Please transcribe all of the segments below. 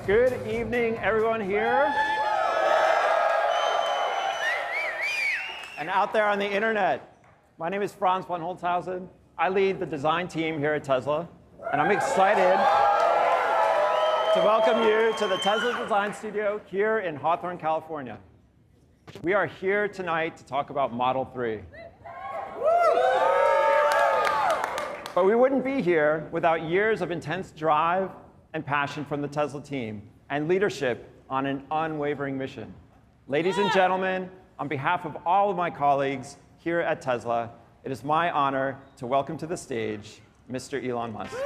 Good evening, everyone here. And out there on the internet. My name is Franz von Holzhausen. I lead the design team here at Tesla. And I'm excited to welcome you to the Tesla Design Studio here in Hawthorne, California. We are here tonight to talk about Model 3. But we wouldn't be here without years of intense drive and passion from the Tesla team and leadership on an unwavering mission. Ladies and gentlemen, on behalf of all of my colleagues here at Tesla, it is my honor to welcome to the stage Mr. Elon Musk.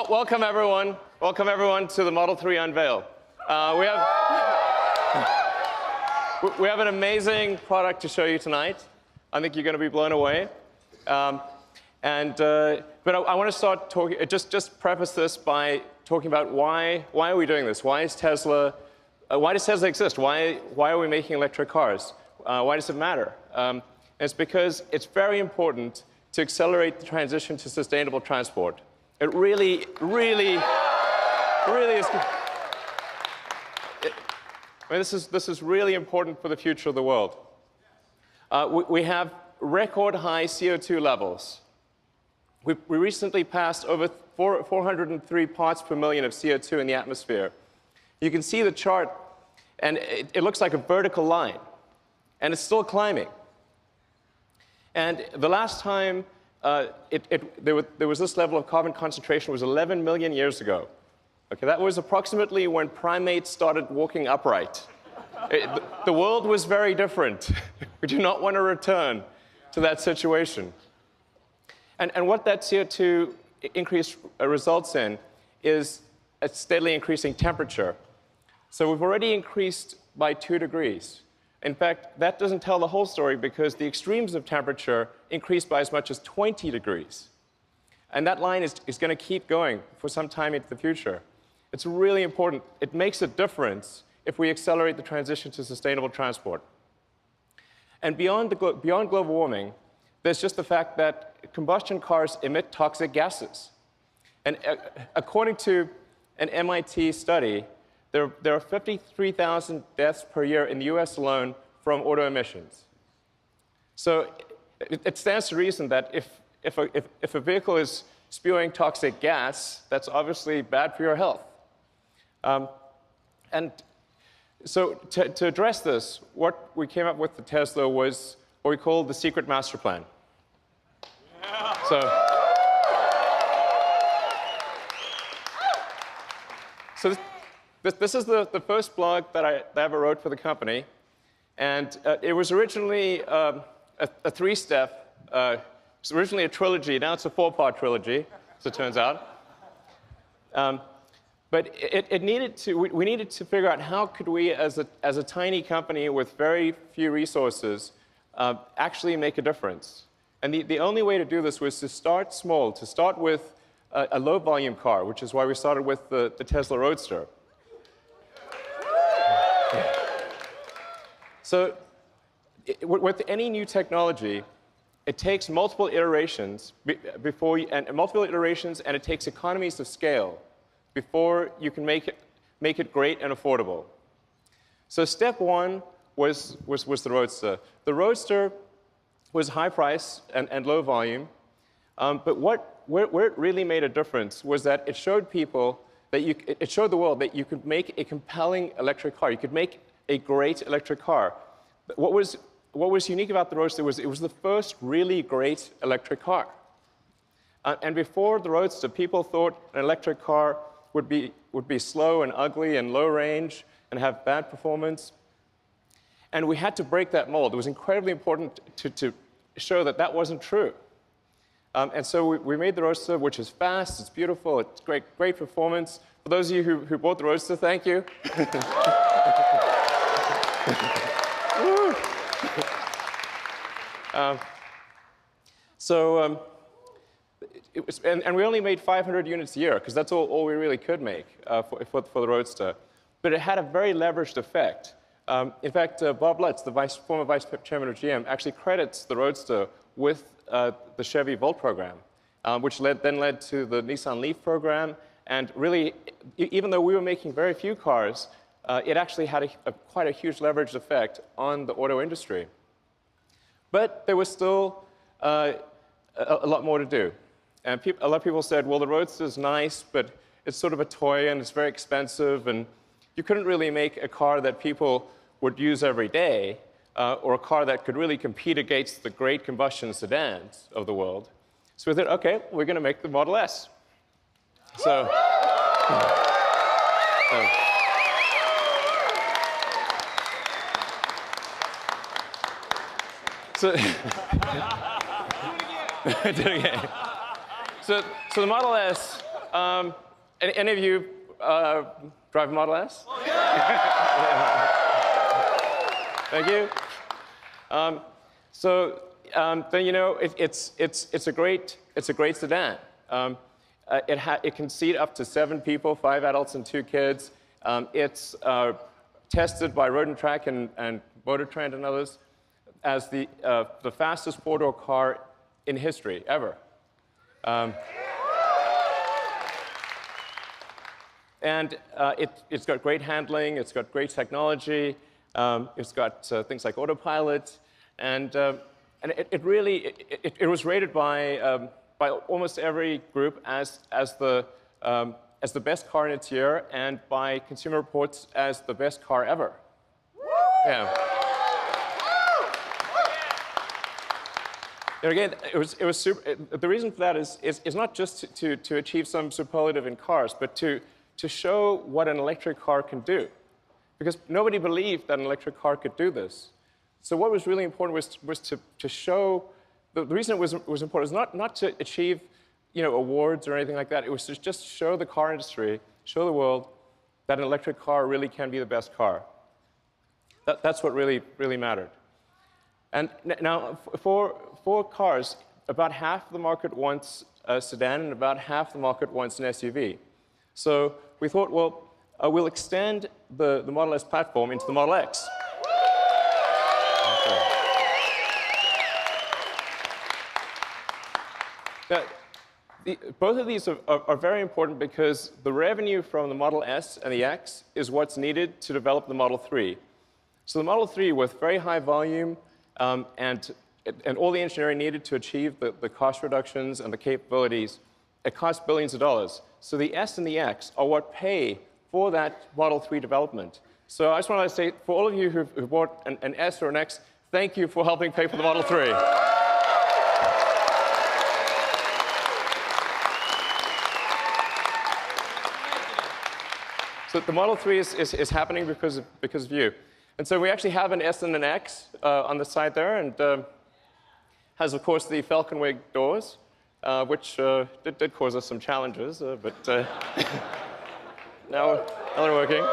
Welcome everyone. Welcome everyone to the Model 3 unveil. We have an amazing product to show you tonight. I think you're going to be blown away. But I want to start talking. Just preface this by talking about why are we doing this? Why is Tesla? Why does Tesla exist? Why are we making electric cars? Why does it matter? It's because it's very important to accelerate the transition to sustainable transport. It really is. This is really important for the future of the world. We have record high CO2 levels. We recently passed over 403 parts per million of CO2 in the atmosphere. You can see the chart, and it looks like a vertical line, and it's still climbing. And the last time there was this level of carbon concentration was 11 million years ago. Okay, that was approximately when primates started walking upright. The world was very different. We do not want to return to that situation. And what that CO2 increase results in is a steadily increasing temperature. So we've already increased by 2 degrees. In fact, that doesn't tell the whole story because the extremes of temperature increase by as much as 20 degrees. And that line is going to keep going for some time into the future. It's really important. It makes a difference if we accelerate the transition to sustainable transport. And beyond global warming, there's just the fact that combustion cars emit toxic gases. And according to an MIT study, there are 53,000 deaths per year in the US alone from auto emissions. So it stands to reason that if a vehicle is spewing toxic gas, that's obviously bad for your health. And so to address this, what we came up with at Tesla was what we call the secret master plan. Yeah. So this is the first blog that I ever wrote for the company, and it was originally a 3-step. It was originally a trilogy. Now it's a 4-part trilogy, as it turns out. But we needed to figure out how could we, as a tiny company with very few resources, actually make a difference. And the only way to do this was to start small, to start with a low-volume car, which is why we started with the Tesla Roadster. So with any new technology, it takes multiple iterations and it takes economies of scale before you can make it great and affordable. So step 1 was the Roadster. The Roadster was high price and low volume, but where it really made a difference was that it showed people that it showed the world that you could make a compelling electric car. You could make a great electric car. What was unique about the Roadster was it was the first really great electric car. And before the Roadster, people thought an electric car would be slow and ugly and low range and have bad performance. And we had to break that mold. It was incredibly important to show that that wasn't true. And so we made the Roadster, which is fast, it's beautiful, it's great performance. For those of you who bought the Roadster, thank you. So and we only made 500 units a year, because that's all we really could make for the Roadster. But it had a very leveraged effect. In fact, Bob Lutz, the former vice chairman of GM, actually credits the Roadster with the Chevy Volt program, which then led to the Nissan Leaf program. And really, even though we were making very few cars, it actually had quite a huge leveraged effect on the auto industry. But there was still a lot more to do. And a lot of people said, well, the Roadster is nice, but it's sort of a toy, and it's very expensive, and you couldn't really make a car that people would use every day, or a car that could really compete against the great combustion sedans of the world. So we thought, OK, we're going to make the Model S. So do it again. So the Model S, any of you drive a Model S? Oh, yeah. Thank you. Then you know it's a great sedan. It can seat up to 7 people, 5 adults and 2 kids. It's tested by Road and Track and Motor Trend and others as the fastest 4-door car in history ever. And it's got great handling, it's got great technology, it's got things like autopilot, and it was rated by almost every group as the best car in its year, and by Consumer Reports as the best car ever. Yeah. And again, it was super. The reason for that is not just to achieve some superlative in cars, but to show what an electric car can do. Because nobody believed that an electric car could do this. So what was really important was to show. The reason it was important was not to achieve awards or anything like that. It was to just show the car industry, show the world that an electric car really can be the best car. That's what really mattered. And now, for cars, about half the market wants a sedan, and about half the market wants an SUV. So we thought, well, we'll extend the Model S platform into the Model X. Now, both of these are very important because the revenue from the Model S and the X is what's needed to develop the Model 3. So the Model 3, with very high volume and all the engineering needed to achieve the cost reductions and the capabilities, it costs billions of dollars. So the S and the X are what pay for that Model 3 development. So I just want to say, for all of you who bought an S or an X, thank you for helping pay for the Model 3. So the Model 3 is happening because of you. And so we actually have an S and an X on the side there, and has, of course, the Falcon Wing doors, which did cause us some challenges, but now they're working.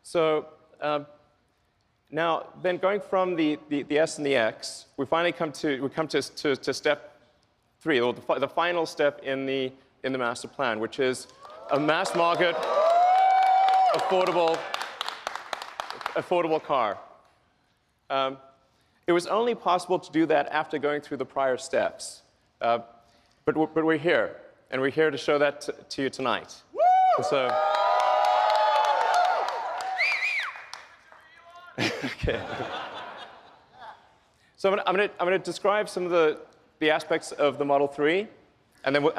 So now, then going from the S and the X, we finally come to step 3, or the final step in the master plan, which is a mass market, affordable car. It was only possible to do that after going through the prior steps. But we're here, and we're here to show that to you tonight. And so, okay. So I'm going to describe some of the aspects of the Model 3, and then we'll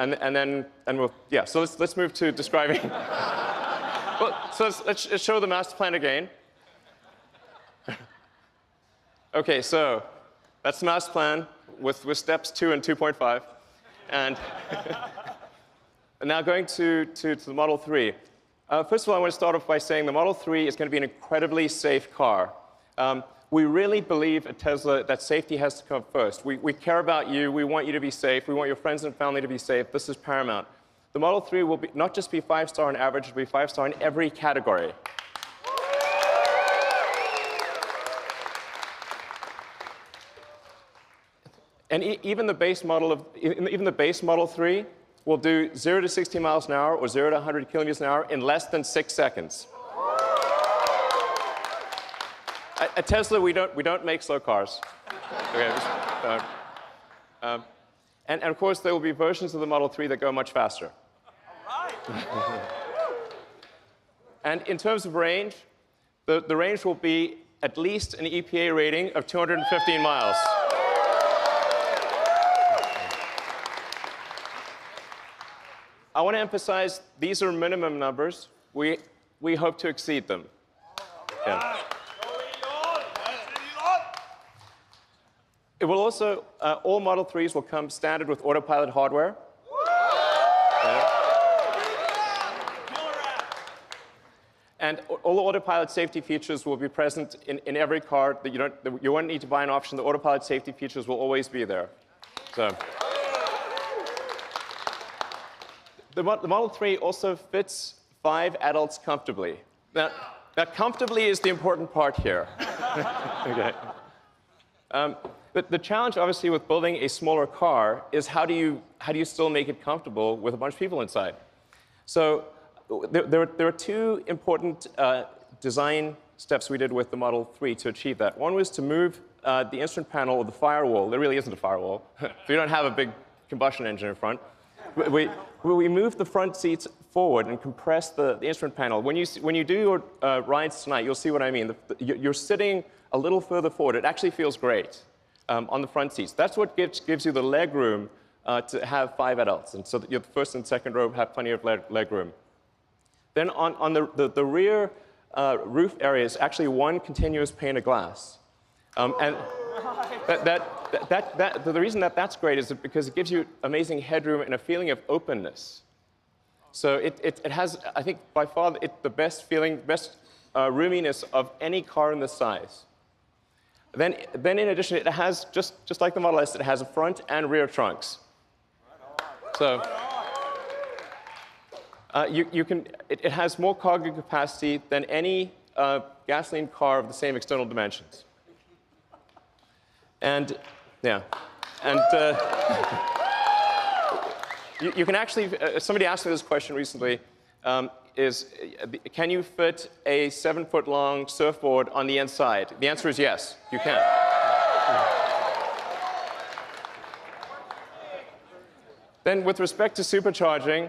yeah. So let's move to describing. Well, so let's show the master plan again. Okay, so that's the master plan with steps 2 and 2.5, and now going to the Model 3. First of all, I want to start off by saying the Model 3 is going to be an incredibly safe car. We really believe at Tesla that safety has to come first. We care about you. We want you to be safe. We want your friends and family to be safe. This is paramount. The Model 3 will not just be 5-star on average, it will be 5-star in every category. And even the base Model 3 will do 0 to 60 miles an hour or 0 to 100 kilometers an hour in less than 6 seconds. At Tesla, we don't make slow cars. Okay, and of course, there will be versions of the Model 3 that go much faster. All right. And in terms of range, the range will be at least an EPA rating of 215 miles. I want to emphasize these are minimum numbers. We hope to exceed them. Yeah. It will also, all Model 3s will come standard with autopilot hardware. Okay. And all the autopilot safety features will be present in every car. That you won't need to buy an option. The autopilot safety features will always be there. So. The Model 3 also fits 5 adults comfortably. Now comfortably is the important part here. Okay. But the challenge, obviously, with building a smaller car is how do you still make it comfortable with a bunch of people inside? So there are two important design steps we did with the Model 3 to achieve that. One was to move the instrument panel, or the firewall. There really isn't a firewall. So you don't have a big combustion engine in front. We moved the front seats forward and compressed the instrument panel. When you do your rides tonight, you'll see what I mean. You're sitting a little further forward. It actually feels great on the front seats. That's what gives you the leg room to have 5 adults. And so that your first and second row have plenty of leg room. Then on the rear roof area is actually one continuous pane of glass. And the reason that that's great is because it gives you amazing headroom and a feeling of openness. So it has, I think, by far the best roominess of any car in this size. Then in addition, it has, just like the Model S, it has a front and rear trunks. So it has more cargo capacity than any gasoline car of the same external dimensions. And yeah, and you can actually, somebody asked me this question recently, can you fit a 7-foot-long surfboard on the inside? The answer is yes, you can. Then with respect to supercharging,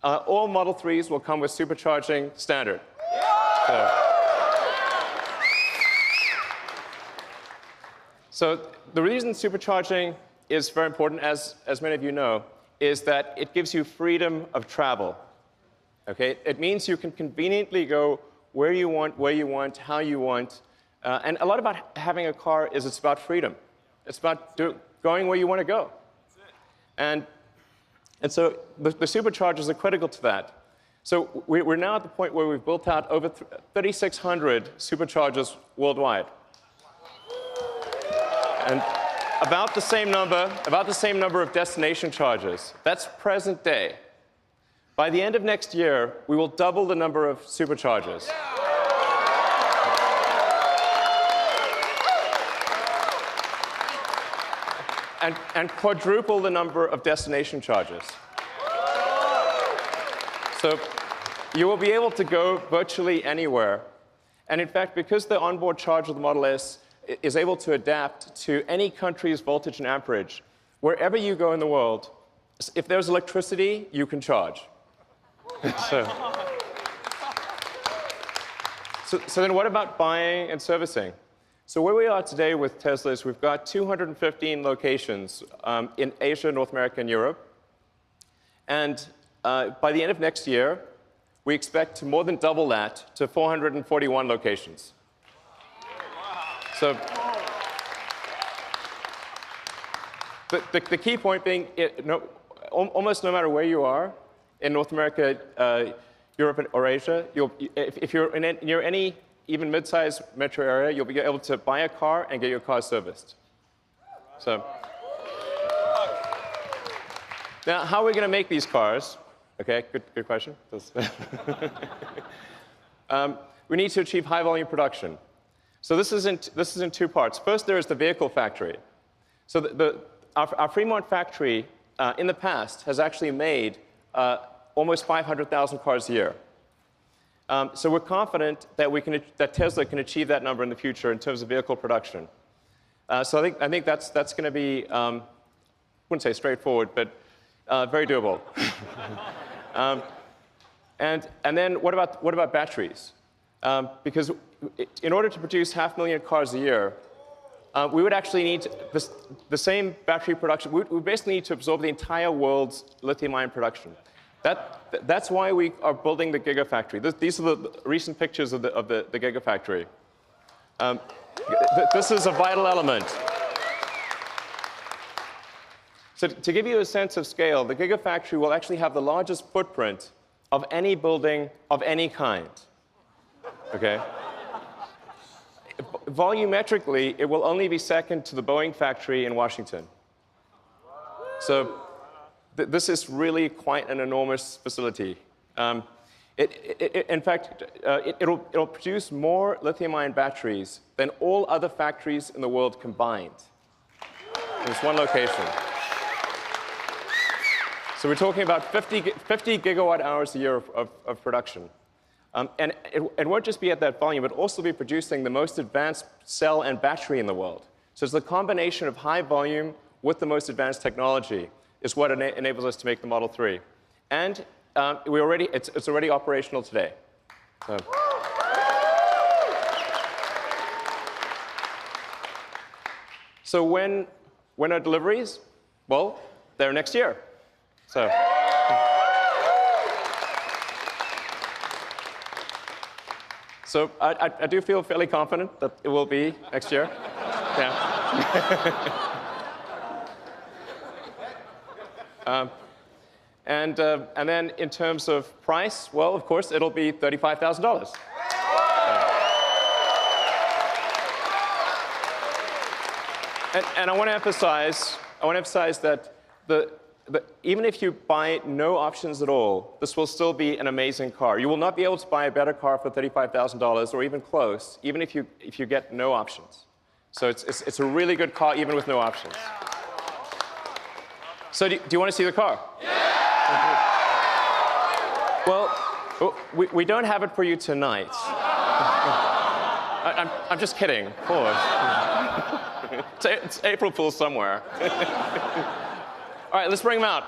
all Model 3s will come with supercharging standard. So the reason supercharging is very important, as many of you know, is that it gives you freedom of travel. Okay? It means you can conveniently go where you want, how you want. And a lot about having a car is it's about freedom. It's about going where you want to go. And so the superchargers are critical to that. So we're now at the point where we've built out over 3,600 superchargers worldwide. And about the same number of destination chargers. That's present day. By the end of next year, we will double the number of superchargers. And quadruple the number of destination chargers. So you will be able to go virtually anywhere. And in fact, because the onboard charger of the Model S is able to adapt to any country's voltage and amperage, wherever you go in the world, if there's electricity, you can charge. So then what about buying and servicing? So where we are today with Tesla is we've got 215 locations in Asia, North America, and Europe. And by the end of next year, we expect to more than double that to 441 locations. So the key point being, almost no matter where you are, in North America, Europe, or Asia, if you're near any even mid-sized metro area, you'll be able to buy a car and get your car serviced. So now, how are we going to make these cars? Okay, good question. We need to achieve high-volume production. So this is in 2 parts. First, there is the vehicle factory. So our Fremont factory in the past has actually made almost 500,000 cars a year. So we're confident that Tesla can achieve that number in the future in terms of vehicle production. So I think that's going to be, I wouldn't say straightforward, but very doable. And then what about batteries? Because in order to produce 500,000 cars a year, we would actually need the same battery production. We basically need to absorb the entire world's lithium-ion production. That's why we are building the Gigafactory. These are the recent pictures of the Gigafactory. This is a vital element. So to give you a sense of scale, the Gigafactory will actually have the largest footprint of any building of any kind. Okay? Volumetrically, it will only be second to the Boeing factory in Washington. So this is really quite an enormous facility. In fact, it'll produce more lithium-ion batteries than all other factories in the world combined. In this one location. So we're talking about 50 gigawatt hours a year of production. And it won't just be at that volume, but also be producing the most advanced cell and battery in the world. So it's the combination of high volume with the most advanced technology is what enables us to make the Model 3. And it's already operational today. So when are deliveries? Well, they're next year. So I do feel fairly confident that it will be next year. Yeah. And then in terms of price, well, of course, it'll be $35,000. And I want to emphasize that even if you buy no options at all, this will still be an amazing car. You will not be able to buy a better car for $35,000 or even close, even if you get no options. So it's a really good car even with no options. So do you want to see the car? Yeah! Well, we don't have it for you tonight. I'm just kidding, of course. It's April Fool's somewhere. All right, let's bring them out.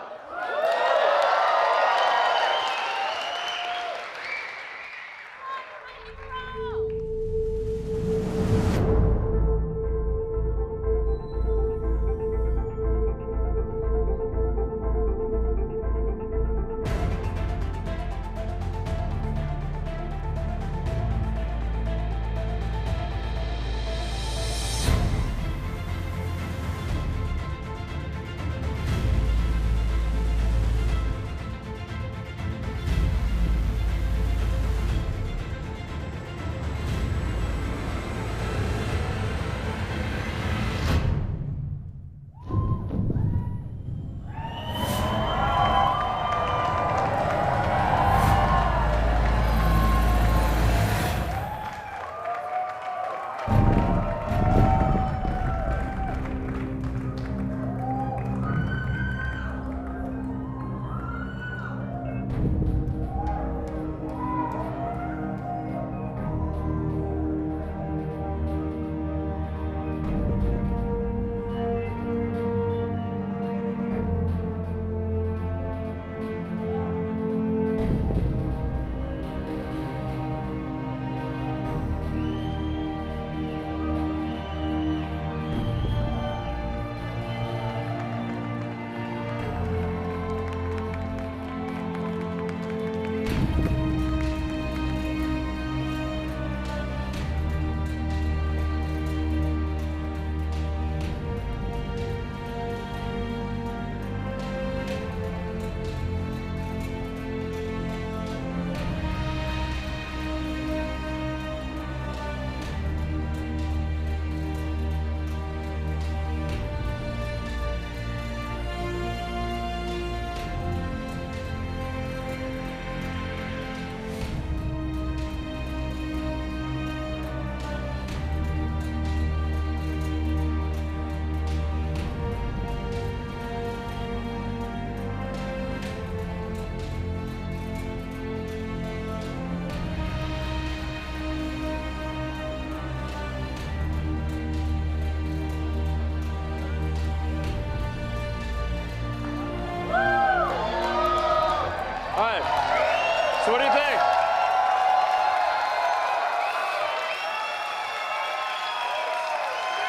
So what do you think?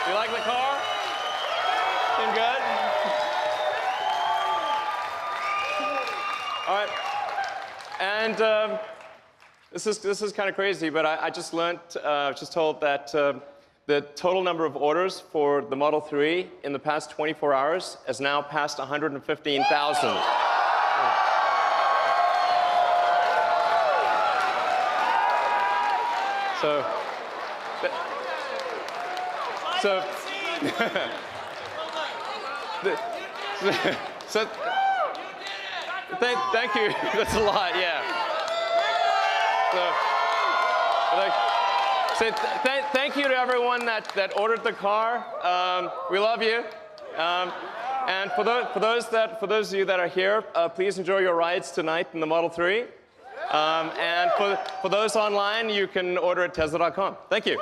You like the car? Been good? All right. And this is kind of crazy, but I just learned, just told that the total number of orders for the Model 3 in the past 24 hours has now passed 115,000. So thank you. That's a lot, yeah. So thank you to everyone that ordered the car. We love you. And for those of you that are here, please enjoy your rides tonight in the Model 3. And for those online, you can order at Tesla.com. Thank you.